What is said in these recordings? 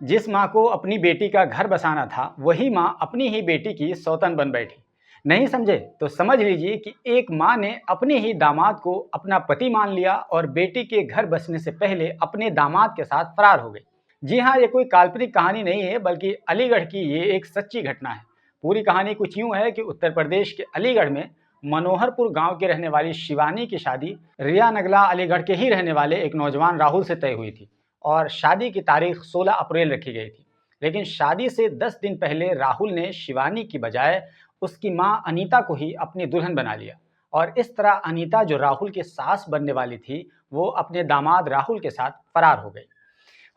जिस माँ को अपनी बेटी का घर बसाना था, वही माँ अपनी ही बेटी की सौतन बन बैठी। नहीं समझे तो समझ लीजिए कि एक माँ ने अपने ही दामाद को अपना पति मान लिया और बेटी के घर बसने से पहले अपने दामाद के साथ फरार हो गई। जी हाँ, ये कोई काल्पनिक कहानी नहीं है, बल्कि अलीगढ़ की ये एक सच्ची घटना है। पूरी कहानी कुछ यूं है कि उत्तर प्रदेश के अलीगढ़ में मनोहरपुर गांव के रहने वाली शिवानी की शादी रिया नगला अलीगढ़ के ही रहने वाले एक नौजवान राहुल से तय हुई थी और शादी की तारीख 16 अप्रैल रखी गई थी। लेकिन शादी से 10 दिन पहले राहुल ने शिवानी की बजाय उसकी मां अनीता को ही अपनी दुल्हन बना लिया और इस तरह अनीता, जो राहुल की सास बनने वाली थी, वो अपने दामाद राहुल के साथ फरार हो गई।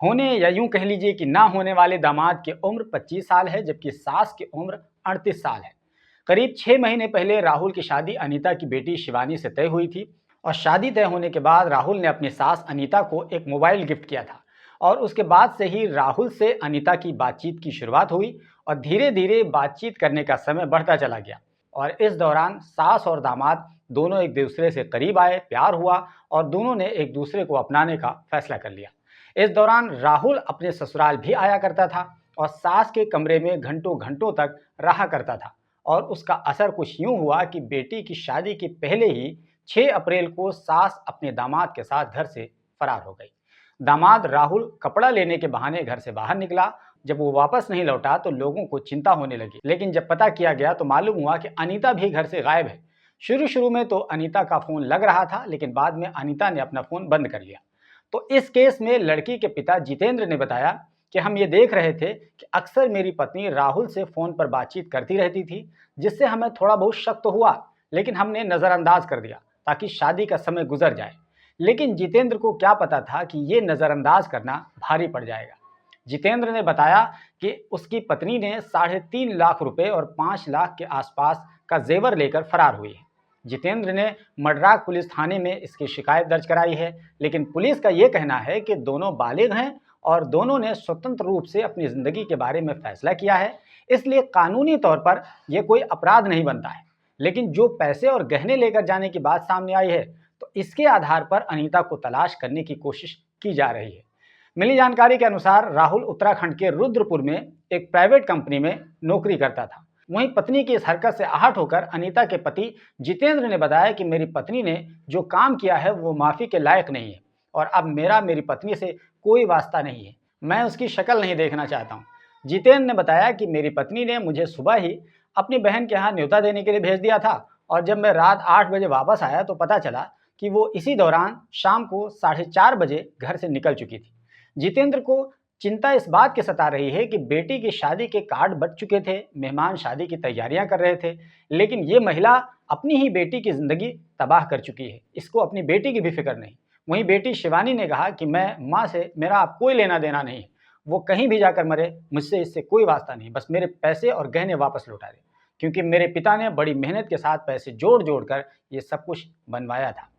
होने या यूं कह लीजिए कि ना होने वाले दामाद की उम्र 25 साल है, जबकि सास की उम्र 38 साल है। करीब 6 महीने पहले राहुल की शादी अनीता की बेटी शिवानी से तय हुई थी और शादी तय होने के बाद राहुल ने अपनी सास अनीता को एक मोबाइल गिफ्ट किया था और उसके बाद से ही राहुल से अनीता की बातचीत की शुरुआत हुई और धीरे धीरे बातचीत करने का समय बढ़ता चला गया और इस दौरान सास और दामाद दोनों एक दूसरे से करीब आए, प्यार हुआ और दोनों ने एक दूसरे को अपनाने का फैसला कर लिया। इस दौरान राहुल अपने ससुराल भी आया करता था और सास के कमरे में घंटों घंटों तक रहा करता था और उसका असर कुछ यूं हुआ कि बेटी की शादी के पहले ही 6 अप्रैल को सास अपने दामाद के साथ घर से फरार हो गई। दामाद राहुल कपड़ा लेने के बहाने घर से बाहर निकला। जब वो वापस नहीं लौटा तो लोगों को चिंता होने लगी, लेकिन जब पता किया गया तो मालूम हुआ कि अनीता भी घर से गायब है। शुरू शुरू में तो अनीता का फोन लग रहा था, लेकिन बाद में अनीता ने अपना फोन बंद कर लिया। तो इस केस में लड़की के पिता जितेंद्र ने बताया कि हम ये देख रहे थे कि अक्सर मेरी पत्नी राहुल से फोन पर बातचीत करती रहती थी, जिससे हमें थोड़ा बहुत शक तो हुआ, लेकिन हमने नजरअंदाज कर दिया ताकि शादी का समय गुजर जाए। लेकिन जितेंद्र को क्या पता था कि ये नजरअंदाज करना भारी पड़ जाएगा। जितेंद्र ने बताया कि उसकी पत्नी ने 3.5 लाख रुपए और 5 लाख के आसपास का जेवर लेकर फरार हुई है। जितेंद्र ने मडराक पुलिस थाने में इसकी शिकायत दर्ज कराई है, लेकिन पुलिस का यह कहना है कि दोनों बालिग हैं और दोनों ने स्वतंत्र रूप से अपनी जिंदगी के बारे में फैसला किया है, इसलिए कानूनी तौर पर यह कोई अपराध नहीं बनता है। लेकिन जो पैसे और गहने लेकर जाने की बात सामने आई है, तो इसके आधार पर अनीता को तलाश करने की कोशिश की जा रही है। मिली जानकारी के अनुसार राहुल उत्तराखंड के रुद्रपुर में एक प्राइवेट कंपनी में नौकरी करता था। वहीं पत्नी की इस हरकत से आहत होकर अनीता के पति जितेंद्र ने बताया कि मेरी पत्नी ने जो काम किया है वो माफी के लायक नहीं है और अब मेरी पत्नी से कोई वास्ता नहीं है, मैं उसकी शक्ल नहीं देखना चाहता हूँ। जितेंद्र ने बताया कि मेरी पत्नी ने मुझे सुबह ही अपनी बहन के यहाँ न्योता देने के लिए भेज दिया था और जब मैं रात 8 बजे वापस आया तो पता चला कि वो इसी दौरान शाम को 4:30 बजे घर से निकल चुकी थी। जितेंद्र को चिंता इस बात की सता रही है कि बेटी की शादी के कार्ड बच चुके थे, मेहमान शादी की तैयारियां कर रहे थे, लेकिन ये महिला अपनी ही बेटी की जिंदगी तबाह कर चुकी है। इसको अपनी बेटी की भी फिक्र नहीं। वहीं बेटी शिवानी ने कहा कि मैं माँ से मेरा अब कोई लेना देना नहीं है, वो कहीं भी जाकर मरे, मुझसे इससे कोई वास्ता नहीं, बस मेरे पैसे और गहने वापस लौटा दे, क्योंकि मेरे पिता ने बड़ी मेहनत के साथ पैसे जोड़ जोड़ कर ये सब कुछ बनवाया था।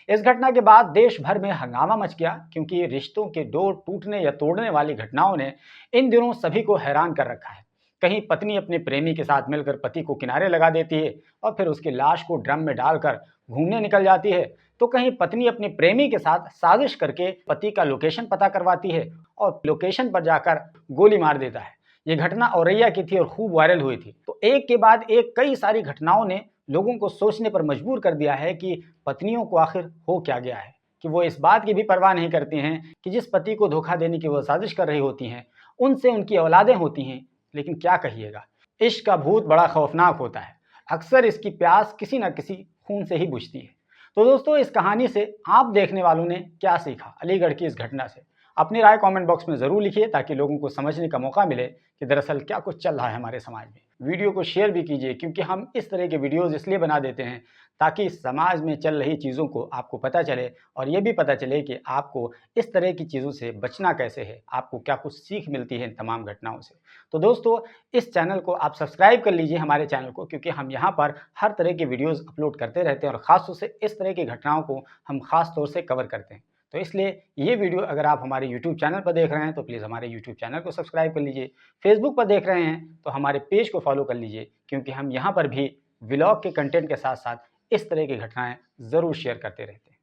इस घटना के बाद देश भर में हंगामा मच गया, क्योंकि रिश्तों के डोर टूटने या तोड़ने वाली घटनाओं ने इन दिनों सभी को हैरान कर रखा है। कहीं पत्नी अपने प्रेमी के साथ मिलकर पति को किनारे लगा देती है और फिर उसकी लाश को ड्रम में डालकर घूमने निकल जाती है, तो कहीं पत्नी अपने प्रेमी के साथ साजिश करके पति का लोकेशन पता करवाती है और लोकेशन पर जाकर गोली मार देता है। ये घटना औरैया की थी और खूब वायरल हुई थी। तो एक के बाद एक कई सारी घटनाओं ने लोगों को सोचने पर मजबूर कर दिया है कि पत्नियों को आखिर हो क्या गया है कि वो इस बात की भी परवाह नहीं करती हैं कि जिस पति को धोखा देने की वो साजिश कर रही होती हैं, उनसे उनकी औलादें होती हैं। लेकिन क्या कहिएगा, इश्क का भूत बड़ा खौफनाक होता है। अक्सर इसकी प्यास किसी न किसी खून से ही बुझती है। तो दोस्तों, इस कहानी से आप देखने वालों ने क्या सीखा अलीगढ़ की इस घटना से? अपनी राय कमेंट बॉक्स में ज़रूर लिखिए, ताकि लोगों को समझने का मौका मिले कि दरअसल क्या कुछ चल रहा है हमारे समाज में। वीडियो को शेयर भी कीजिए, क्योंकि हम इस तरह के वीडियोज़ इसलिए बना देते हैं ताकि समाज में चल रही चीज़ों को आपको पता चले और ये भी पता चले कि आपको इस तरह की चीज़ों से बचना कैसे है, आपको क्या कुछ सीख मिलती है इन तमाम घटनाओं से। तो दोस्तों, इस चैनल को आप सब्सक्राइब कर लीजिए, हमारे चैनल को, क्योंकि हम यहाँ पर हर तरह के वीडियोज़ अपलोड करते रहते हैं और ख़ास तौर से इस तरह की घटनाओं को हम ख़ास तौर से कवर करते हैं। तो इसलिए ये वीडियो अगर आप हमारे YouTube चैनल पर देख रहे हैं तो प्लीज़ हमारे YouTube चैनल को सब्सक्राइब कर लीजिए। फेसबुक पर देख रहे हैं तो हमारे पेज को फॉलो कर लीजिए, क्योंकि हम यहाँ पर भी व्लॉग के कंटेंट के साथ साथ इस तरह की घटनाएं ज़रूर शेयर करते रहते हैं।